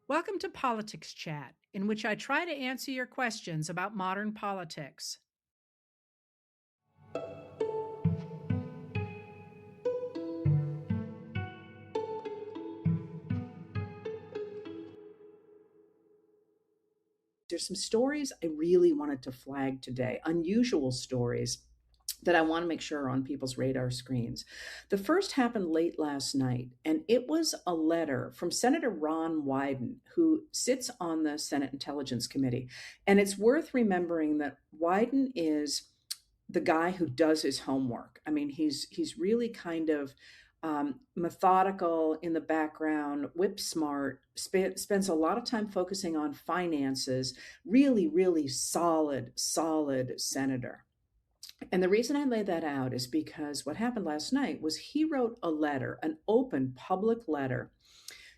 Welcome to Politics Chat, in which I try to answer your questions about modern politics. There's some stories I really wanted to flag today, unusual stories that I want to make sure are on people's radar screens. The first happened late last night, and it was a letter from Senator Ron Wyden, who sits on the Senate Intelligence Committee. And it's worth remembering that Wyden is the guy who does his homework. I mean, he's really kind of methodical in the background, whip smart, spends a lot of time focusing on finances, really, really solid senator. And the reason I lay that out is because what happened last night was he wrote a letter, an open public letter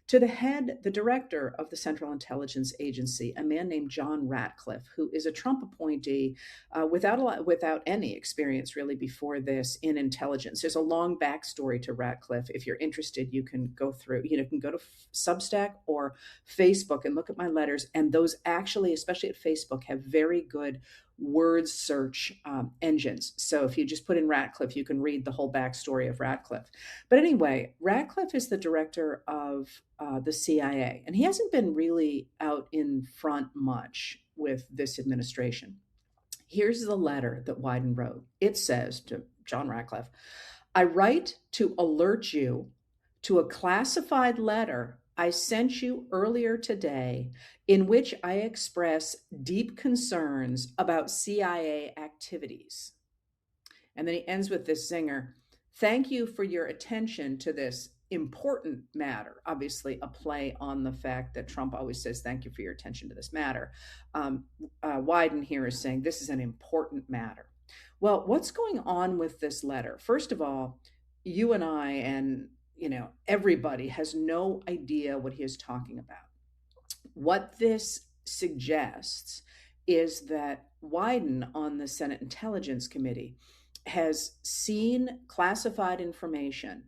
to the director of the Central Intelligence Agency, a man named John Ratcliffe, who is a Trump appointee without any experience really before this in intelligence. There's a long backstory to Ratcliffe. If you're interested, you can go through, you can go to Substack or Facebook and look at my letters. And those actually, especially at Facebook, have very good word search engines. So if you just put in Ratcliffe, you can read the whole backstory of Ratcliffe. But anyway, Ratcliffe is the director of the CIA, and he hasn't been really out in front much with this administration. Here's the letter that Wyden wrote. It says to John Ratcliffe, I write to alert you to a classified letter I sent you earlier today in which I express deep concerns about CIA activities. And then he ends with this zinger. Thank you for your attention to this important matter. Obviously, a play on the fact that Trump always says, thank you for your attention to this matter. Wyden here is saying this is an important matter. Well, what's going on with this letter? First of all, you and I and everybody has no idea what he is talking about. What this suggests is that Wyden on the Senate Intelligence Committee has seen classified information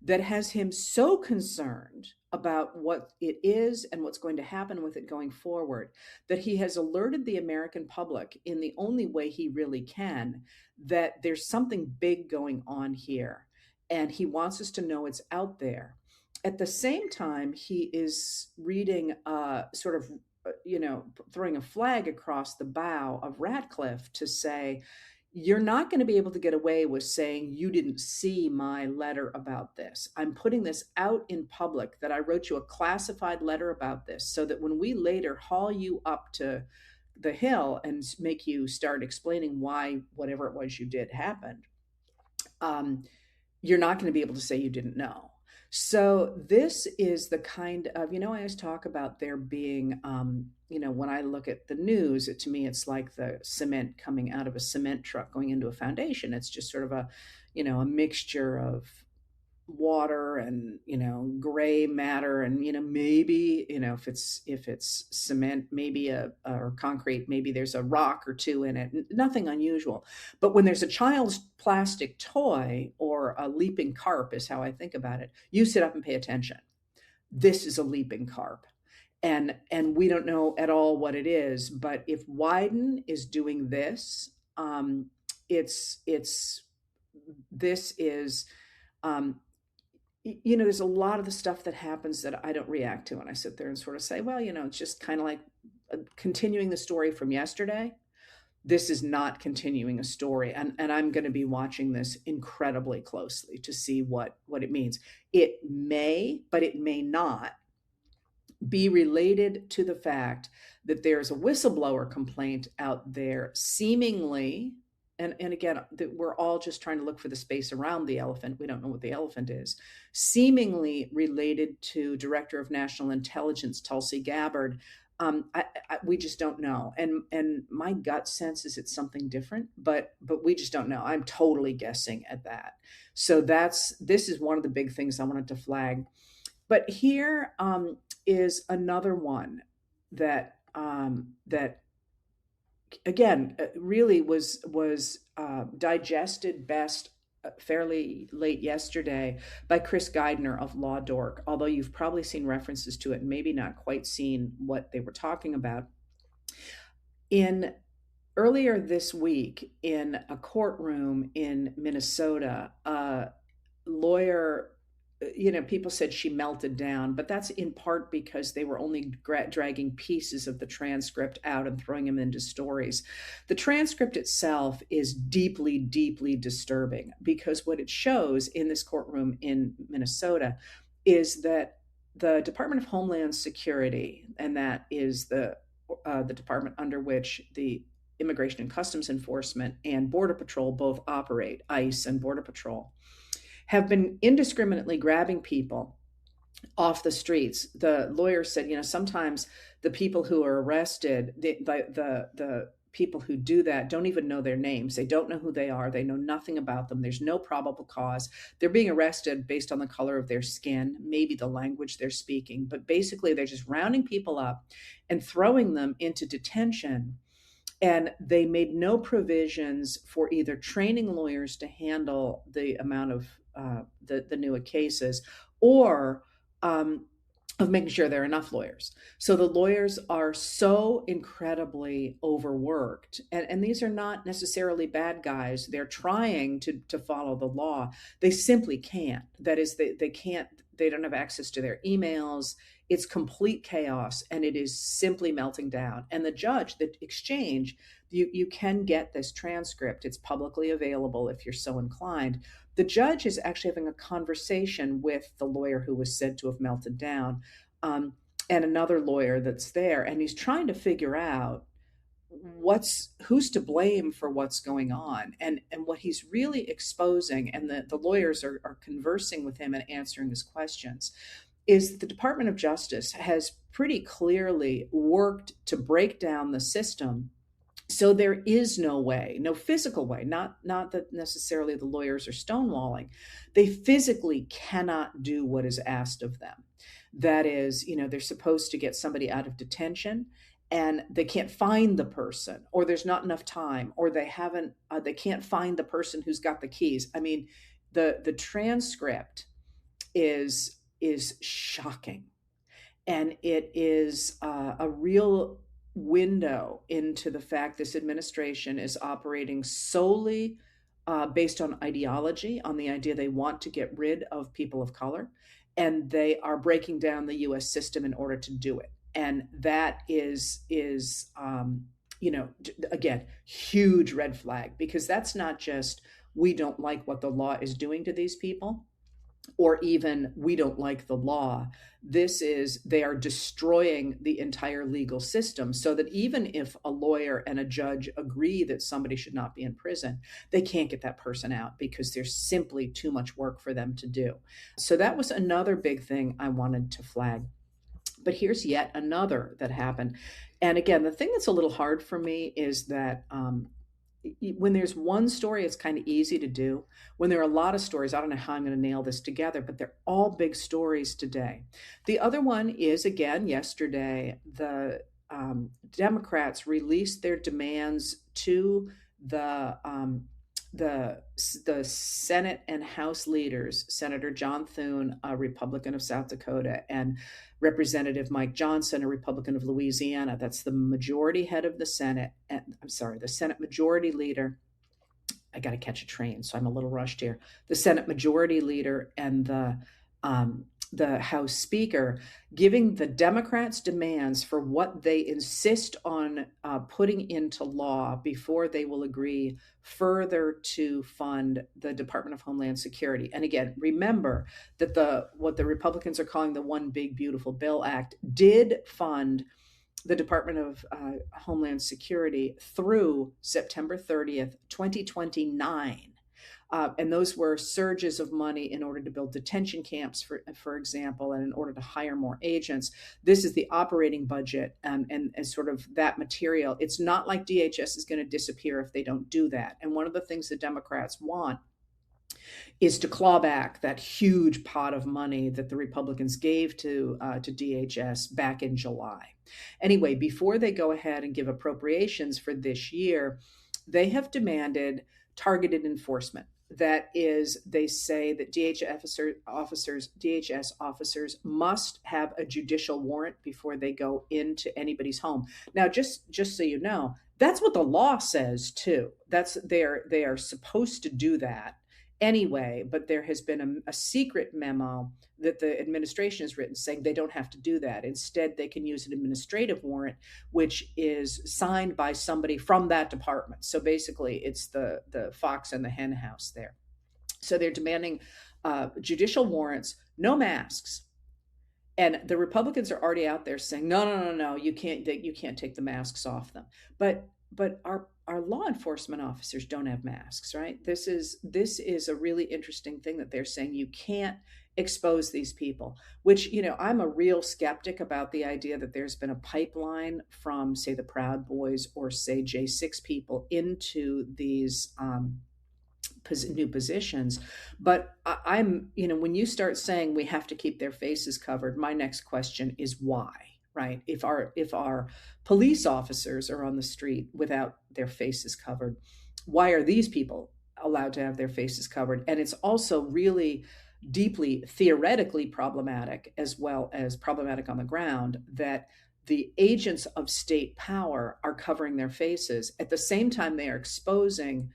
that has him so concerned about what it is and what's going to happen with it going forward that he has alerted the American public in the only way he really can that there's something big going on here. And he wants us to know it's out there. At the same time, he is reading sort of, throwing a flag across the bow of Ratcliffe to say, you're not going to be able to get away with saying you didn't see my letter about this. I'm putting this out in public that I wrote you a classified letter about this so that when we later haul you up to the Hill and make you start explaining why whatever it was you did happened, you're not going to be able to say you didn't know. So this is the kind of, I always talk about there being, when I look at the news, to me, it's like the cement coming out of a cement truck going into a foundation. It's just sort of a mixture of water and gray matter and maybe if it's cement maybe or concrete, maybe there's a rock or two in it, nothing unusual. But when there's a child's plastic toy or a leaping carp is how I think about it, you sit up and pay attention. This is a leaping carp, and we don't know at all what it is. But if Wyden is doing this, it's this is there's a lot of the stuff that happens that I don't react to. And I sit there and sort of say, well, it's just kind of like continuing the story from yesterday. This is not continuing a story. And I'm going to be watching this incredibly closely to see what it means. It may, but it may not be related to the fact that there's a whistleblower complaint out there seemingly, and again, we're all just trying to look for the space around the elephant. We don't know what the elephant is. Seemingly related to Director of National Intelligence Tulsi Gabbard. We just don't know. And my gut sense is it's something different, but we just don't know. I'm totally guessing at that. So this is one of the big things I wanted to flag. But here is another one that again really was digested best fairly late yesterday by Chris Geidner of Law Dork, although you've probably seen references to it and maybe not quite seen what they were talking about. In Earlier this week, in a courtroom in Minnesota, a lawyer, people said she melted down, but that's in part because they were only dragging pieces of the transcript out and throwing them into stories. The transcript itself is deeply, deeply disturbing because what it shows in this courtroom in Minnesota is that the Department of Homeland Security, and that is the department under which the Immigration and Customs Enforcement and Border Patrol both operate, ICE and Border Patrol, have been indiscriminately grabbing people off the streets. The lawyer said, sometimes the people who are arrested, the people who do that don't even know their names. They don't know who they are. They know nothing about them. There's no probable cause. They're being arrested based on the color of their skin, maybe the language they're speaking, but basically they're just rounding people up and throwing them into detention. And they made no provisions for either training lawyers to handle the amount of the newer cases, or of making sure there are enough lawyers. So the lawyers are so incredibly overworked. And these are not necessarily bad guys. They're trying to follow the law. They simply can't. That is, they can't, they don't have access to their emails. It's complete chaos, and it is simply melting down. And the judge, the exchange, you can get this transcript. It's publicly available if you're so inclined. The judge is actually having a conversation with the lawyer who was said to have melted down, and another lawyer that's there, and he's trying to figure out who's to blame for what's going on. And what he's really exposing, and the lawyers are conversing with him and answering his questions, is the Department of Justice has pretty clearly worked to break down the system. So there is no way, no physical way, not that necessarily the lawyers are stonewalling. They physically cannot do what is asked of them. That is, they're supposed to get somebody out of detention, and they can't find the person, or there's not enough time, or they can't find the person who's got the keys. I mean, the transcript is shocking, and it is a real window into the fact this administration is operating solely based on ideology, on the idea they want to get rid of people of color, and they are breaking down the U.S. system in order to do it. And that is again, huge red flag, because that's not just we don't like what the law is doing to these people, or even we don't like the law. This is, they are destroying the entire legal system, so that even if a lawyer and a judge agree that somebody should not be in prison, they can't get that person out because there's simply too much work for them to do. So that was another big thing I wanted to flag. But here's yet another that happened. And again, the thing that's a little hard for me is that when there's one story, it's kind of easy to do. When there are a lot of stories, I don't know how I'm going to nail this together, but they're all big stories today. The other one is, again, yesterday, the Democrats released their demands to the Senate and House leaders, Senator John Thune, a Republican of South Dakota, and Representative Mike Johnson, a Republican of Louisiana. That's the majority head of the Senate. The Senate Majority Leader. I got to catch a train, so I'm a little rushed here. The Senate Majority Leader and the House Speaker, giving the Democrats' demands for what they insist on putting into law before they will agree further to fund the Department of Homeland Security. And again, remember that what the Republicans are calling the One Big Beautiful Bill Act did fund the Department of Homeland Security through September 30th, 2029. And those were surges of money in order to build detention camps, for example, and in order to hire more agents. This is the operating budget and sort of that material. It's not like DHS is going to disappear if they don't do that. And one of the things the Democrats want is to claw back that huge pot of money that the Republicans gave to DHS back in July. Anyway, before they go ahead and give appropriations for this year, they have demanded targeted enforcement. that is, they say that DHS officers must have a judicial warrant before they go into anybody's home. Now, just so you know, that's what the law says too. That's they are supposed to do that anyway. But there has been a secret memo that the administration has written saying they don't have to do that. Instead, they can use an administrative warrant, which is signed by somebody from that department. So basically, it's the fox and the hen house there. So they're demanding judicial warrants, no masks. And the Republicans are already out there saying, no, no, no, no, you can't take the masks off them. But our law enforcement officers don't have masks, right? This is a really interesting thing that they're saying you can't expose these people, which, I'm a real skeptic about the idea that there's been a pipeline from, say, the Proud Boys or, say, J6 people into these new positions. But I'm, when you start saying we have to keep their faces covered, my next question is why, right? If our police officers are on the street without their faces covered, why are these people allowed to have their faces covered? And it's also really deeply theoretically problematic, as well as problematic on the ground, that the agents of state power are covering their faces at the same time they are exposing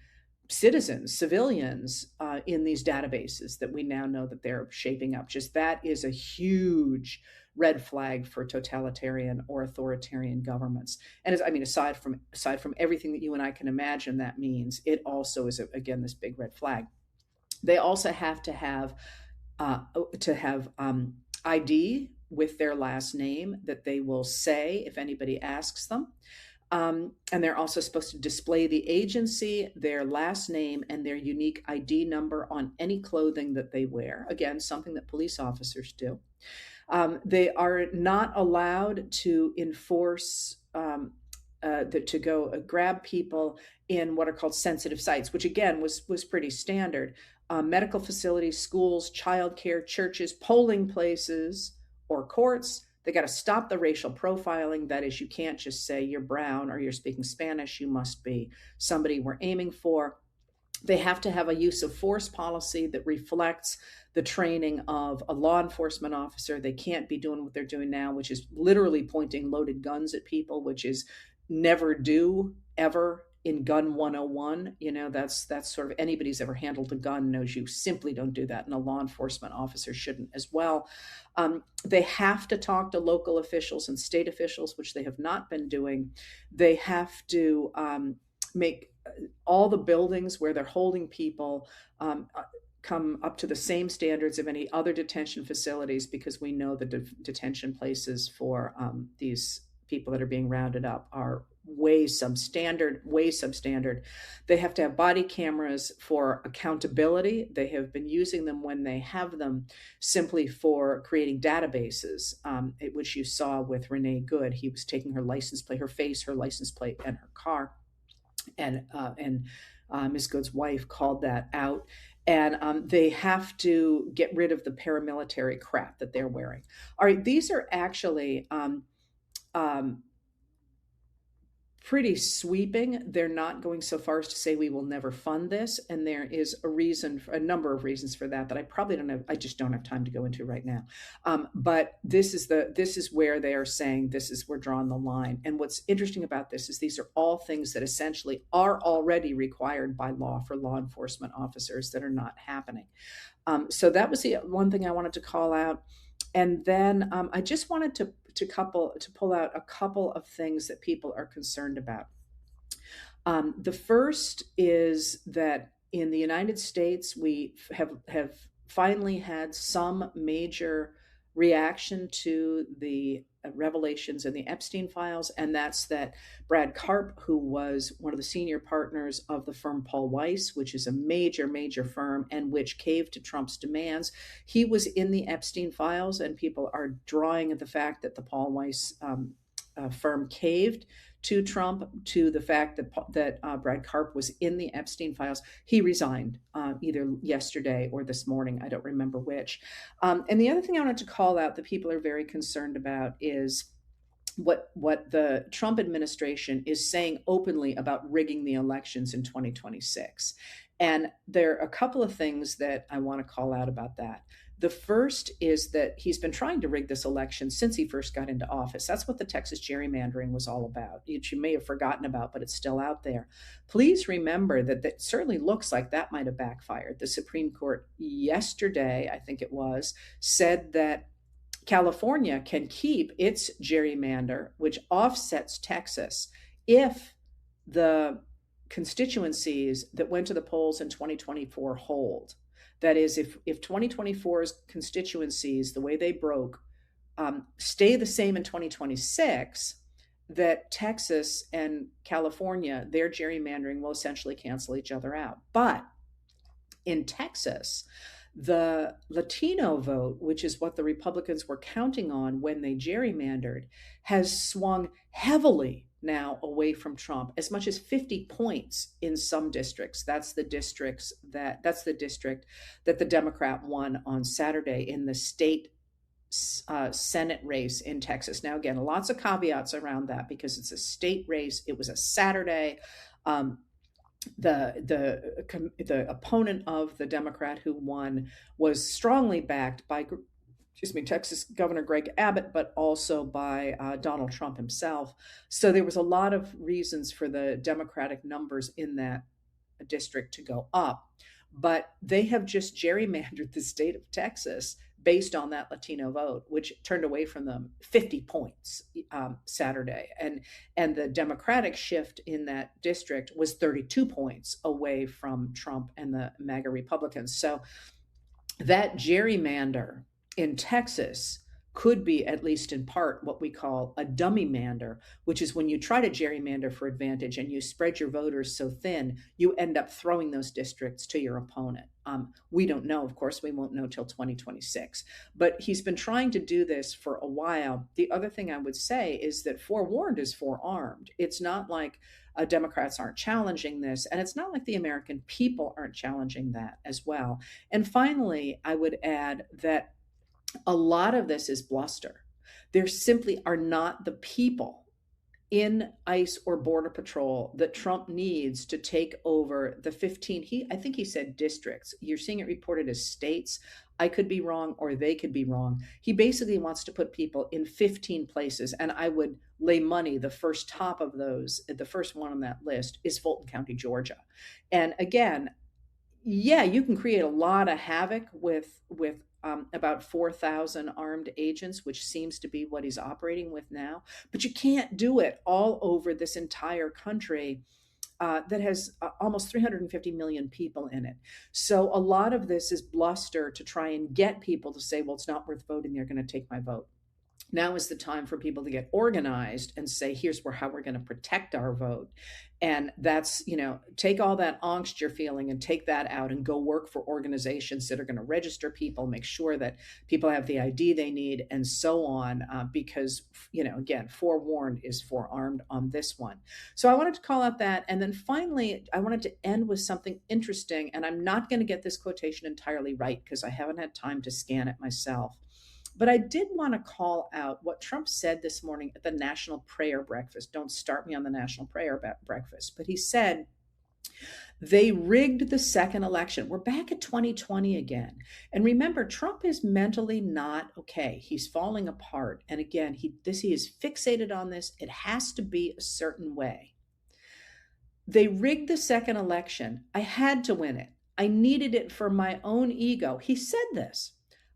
citizens, civilians, in these databases that we now know that they're shaping up. Just that is a huge red flag for totalitarian or authoritarian governments. And aside from everything that you and I can imagine that means, it also is again this big red flag. They also have to have ID with their last name that they will say if anybody asks them. And they're also supposed to display the agency, their last name, and their unique ID number on any clothing that they wear. Again, something that police officers do. They are not allowed to enforce to go grab people in what are called sensitive sites, which again was pretty standard. Medical facilities, schools, childcare, churches, polling places, or courts. They got to stop the racial profiling. That is, you can't just say you're brown or you're speaking Spanish. You must be somebody we're aiming for. They have to have a use of force policy that reflects the training of a law enforcement officer. They can't be doing what they're doing now, which is literally pointing loaded guns at people, which is never do ever in gun 101. That's sort of anybody's ever handled a gun knows you simply don't do that, and a law enforcement officer shouldn't as well. They have to talk to local officials and state officials, which they have not been doing. They have to make all the buildings where they're holding people come up to the same standards of any other detention facilities, because we know the detention places for these people that are being rounded up are way substandard. They have to have body cameras for accountability. They have been using them when they have them simply for creating databases, which you saw with Renee Good. He was taking her license plate, her face, her license plate, and her car. And Ms. Good's wife called that out. And they have to get rid of the paramilitary crap that they're wearing. All right, these are actually pretty sweeping. They're not going so far as to say we will never fund this, and there is a number of reasons for that I just don't have time to go into right now. But this is where they are saying we're drawing the line. And what's interesting about this is these are all things that essentially are already required by law for law enforcement officers that are not happening. So that was the one thing I wanted to call out. And then I just wanted to pull out a couple of things that people are concerned about. The first is that in the United States, we have finally had some major reaction to the revelations in the Epstein files, and that's that Brad Karp, who was one of the senior partners of the firm Paul Weiss, which is a major firm and which caved to Trump's demands, he was in the Epstein files, and people are drawing at the fact that the Paul Weiss firm caved to Trump, to the fact that Brad Karp was in the Epstein files. He resigned either yesterday or this morning. I don't remember which. And the other thing I wanted to call out that people are very concerned about is what the Trump administration is saying openly about rigging the elections in 2026. And there are a couple of things that I want to call out about that. The first is that he's been trying to rig this election since he first got into office. That's what the Texas gerrymandering was all about, which you may have forgotten about, but it's still out there. Please remember that that certainly looks like that might have backfired. The Supreme Court yesterday, I think it was, said that California can keep its gerrymander, which offsets Texas, if the constituencies that went to the polls in 2024 hold. That is, if 2024's constituencies, the way they broke, stay the same in 2026, that Texas and California, their gerrymandering will essentially cancel each other out. But in Texas, the Latino vote, which is what the Republicans were counting on when they gerrymandered, has swung heavily now away from Trump, as much as 50 points in some districts. That's the district that the Democrat won on Saturday in the state Senate race in Texas. Now, again, lots of caveats around that because it's a state race. It was a Saturday. The opponent of the Democrat who won was strongly backed by Texas Governor Greg Abbott, but also by Donald Trump himself. So there was a lot of reasons for the Democratic numbers in that district to go up. But they have just gerrymandered the state of Texas based on that Latino vote, which turned away from them 50 points Saturday. And the Democratic shift in that district was 32 points away from Trump and the MAGA Republicans. So that gerrymander in Texas could be, at least in part, what we call a dummy mander, which is when you try to gerrymander for advantage and you spread your voters so thin, you end up throwing those districts to your opponent. We don't know, of course, we won't know till 2026, but he's been trying to do this for a while. The other thing I would say is that forewarned is forearmed. It's not like Democrats aren't challenging this, and it's not like the American people aren't challenging that as well. And finally, I would add that a lot of this is bluster. There simply are not the people in ICE or Border Patrol that Trump needs to take over the 15, I think he said districts. You're seeing it reported as states. I could be wrong, or they could be wrong. He basically wants to put people in 15 places, and I would lay money the first top of those, the first one on that list is Fulton County, Georgia. And again, yeah, you can create a lot of havoc with about 4,000 armed agents, which seems to be what he's operating with now. But you can't do it all over this entire country that has almost 350 million people in it. So a lot of this is bluster to try and get people to say, well, it's not worth voting. They're going to take my vote. Now is the time for people to get organized and say, here's how we're going to protect our vote. And that's, take all that angst you're feeling and take that out and go work for organizations that are going to register people, make sure that people have the ID they need, and so on. Because, again, forewarned is forearmed on this one. So I wanted to call out that. And then finally, I wanted to end with something interesting. And I'm not going to get this quotation entirely right because I haven't had time to scan it myself. But I did want to call out what Trump said this morning at the National Prayer Breakfast. Don't start me on the National Prayer Breakfast. But he said, they rigged the second election. We're back at 2020 again. And remember, Trump is mentally not okay. He's falling apart. And again, he is fixated on this. It has to be a certain way. They rigged the second election. I had to win it. I needed it for my own ego. He said this.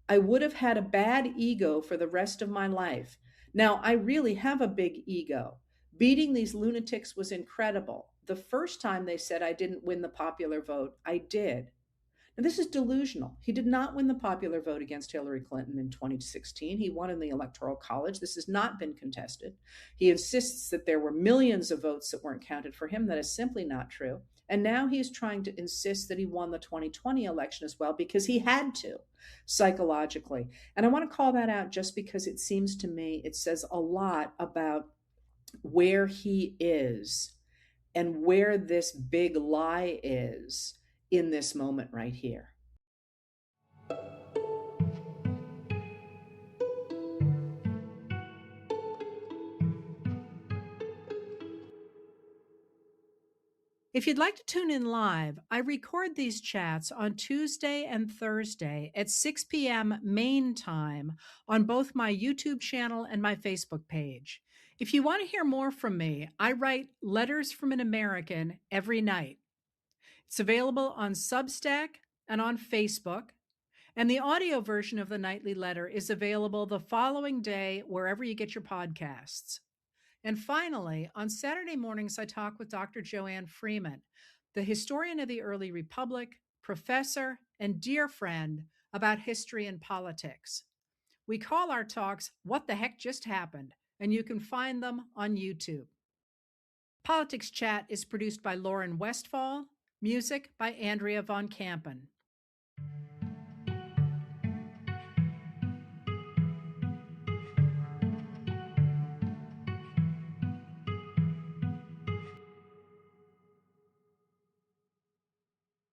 I would have had a bad ego for the rest of my life. Now, I really have a big ego. Beating these lunatics was incredible. The first time they said I didn't win the popular vote, I did. Now, this is delusional. He did not win the popular vote against Hillary Clinton in 2016. He won in the Electoral College. This has not been contested. He insists that there were millions of votes that weren't counted for him. That is simply not true. And now he is trying to insist that he won the 2020 election as well because he had to, psychologically. And I want to call that out just because it seems to me it says a lot about where he is and where this big lie is in this moment right here. If you'd like to tune in live, I record these chats on Tuesday and Thursday at 6 p.m. Maine time on both my YouTube channel and my Facebook page. If you want to hear more from me, I write Letters from an American every night. It's available on Substack and on Facebook, and the audio version of the nightly letter is available the following day wherever you get your podcasts. And finally, on Saturday mornings, I talk with Dr. Joanne Freeman, the historian of the early republic, professor, and dear friend, about history and politics. We call our talks What the Heck Just Happened, and you can find them on YouTube. Politics Chat is produced by Lauren Westfall, music by Andrea Von Kampen.